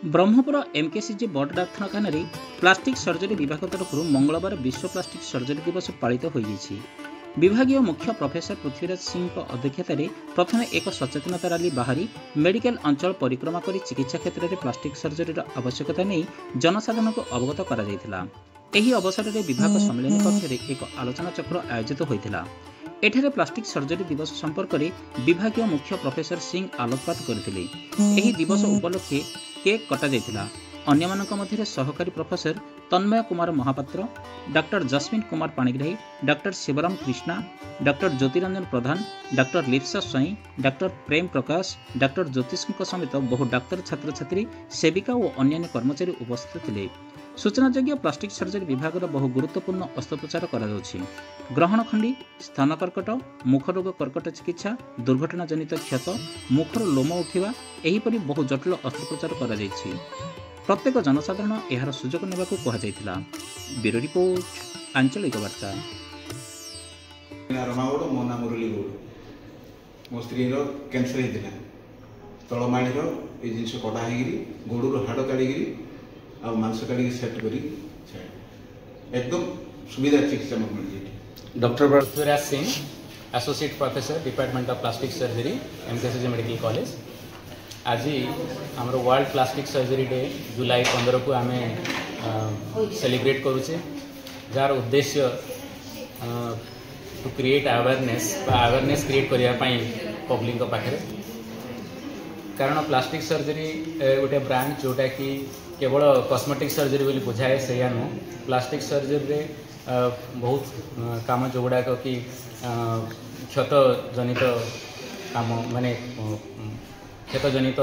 Brahmapur MKCG बड़ डाक्तखाना plastic surgery विभाग तरफ मंगलवार विश्व प्लास्टिक सर्जरी दिवस पालित हो विभागीय मुख्य प्रोफेसर पृथ्वीराज सिंह अध्यक्षतार प्रथम एक सचेतनता रैली बाहरी मेडिकल अंचल परिक्रमा कर चिकित्सा क्षेत्र में प्लास्टिक सर्जरी आवश्यकता नहीं जनसाधारण को अवगत करा। एही अवसर में विभाग सम्मेलन कक्ष एक आलोचना चक्र आयोजित होता। एठारे प्लास्टिक सर्जरी दिवस संपर्क में विभागीय मुख्य प्रोफेसर सिंह आलोकपात करथिले। एही दिवस उपलक्षे केक कटा जायतिला। अन्यमानक मध्य सहकारी प्रोफेसर तन्मय कुमार महापात्र, डॉक्टर जस्मिन कुमार पाणिग्राही, डॉक्टर शिवराम कृष्णा, डॉक्टर ज्योतिरंजन प्रधान, डॉक्टर लिप्सा स्वाई, डॉक्टर प्रेम प्रकाश, डॉक्टर ज्योतिष समेत बहु डाक्तर छात्र छात्री सेविका और अन्य कर्मचारी उपस्थित थे। सूचनायोग्य प्लास्टिक सर्जरी विभाग बहु गुरुत्वपूर्ण अस्त्रोपचार ग्रहण खंडी, स्थान कर्कट, मुखरोग कर्कट चिकित्सा, दुर्घटना जनित क्षत, मुखर लोम उठा एहीपरि बहु जटिल अस्त्रोपचार प्रत्येक जनसाधारण यार सुजोग नेबाकू कहुला। ब्यूरो रिपोर्ट आंचलिक वार्ता। मो ना मुरली गौड़, मो स्त्री कैंसर होता तलमाणी ये जिन कटाई गोड़ हाड़ काढ़ी आ मांस काढ़ी सेट कर एकदम सुविधा चिकित्सा मिल। Doctor Prithviraj Singh, associate professor department of plastic surgery, MKCG medical college. आज आमर वर्ल्ड प्लास्टिक सर्जरी डे जुलाई 15 को आम सेलिब्रेट करुचे, जार उद्देश्य टू क्रिएट अवेयरनेस क्रिएट करने पब्लिक पाखे। कारण प्लास्टिक सर्जरी गोटे ब्रांच जोटा कि केवल कॉस्मेटिक सर्जरी बोली बुझाए से नुह। प्लास्टिक सर्जरी बहुत काम जो गुड़ाक कि क्षत जनित काम माने क्षत जनित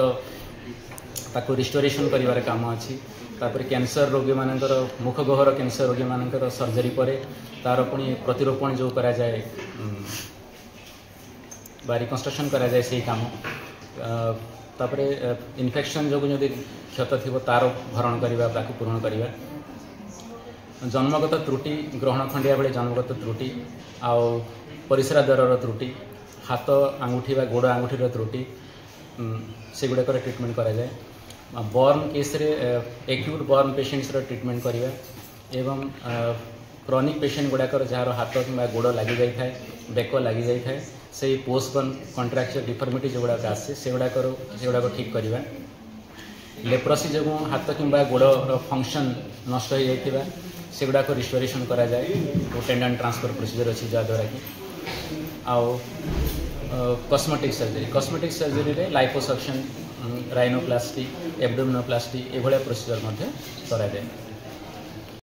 ताको रिस्टोरेशन करिवार काम अच्छी। तापर कैंसर रोगी मानकर मुख गहर कैंसर रोगी मानकर सर्जरी पर तार पुणी प्रतिरोपण जो करा जाए बा रिकन्स्ट्रक्शन करा जाए से काम। तापर इन्फेक्शन जो क्षत थी तार भरण करवा ताकू पूरण करवा। जन्मगत त्रुटि, ग्रहण खंडिया बेले जन्मगत त्रुटि, आउ परिस्रा द्वार त्रुटि, हाथ आंगुठी बा गोड़ आंगुठी त्रुटि से गुड़ाक ट्रिटमेंट करा जाए। बर्न केस रे एक्यूट बर्न पेशेंट्स ट्रिटमेंट करवा एवं क्रॉनिक पेशेंट गुड़ाकर जार हाथ कि गोड़ लगी जाए, बेक लगी जाए, से पोस्टबर्न कॉन्ट्रैक्चुअल डिफॉर्मिटी जो गुड़ाक आसे से गुड़ाक ठीक करवा। लेप्रोसी जो हाथ कि गोड़ फंक्शन नष्ट हो जाता से गुड़ाक रिस्टोरेशन करा जाए। टेंडन ट्रांसफर प्रोसीजर अच्छी जहाद्वारा कि आउ कॉस्मेटिक सर्जरी रे लाइपोसक्शन, राइनोप्लास्टी, एब्डोमिनोप्लास्टी ये प्रोसीजर करा जाए।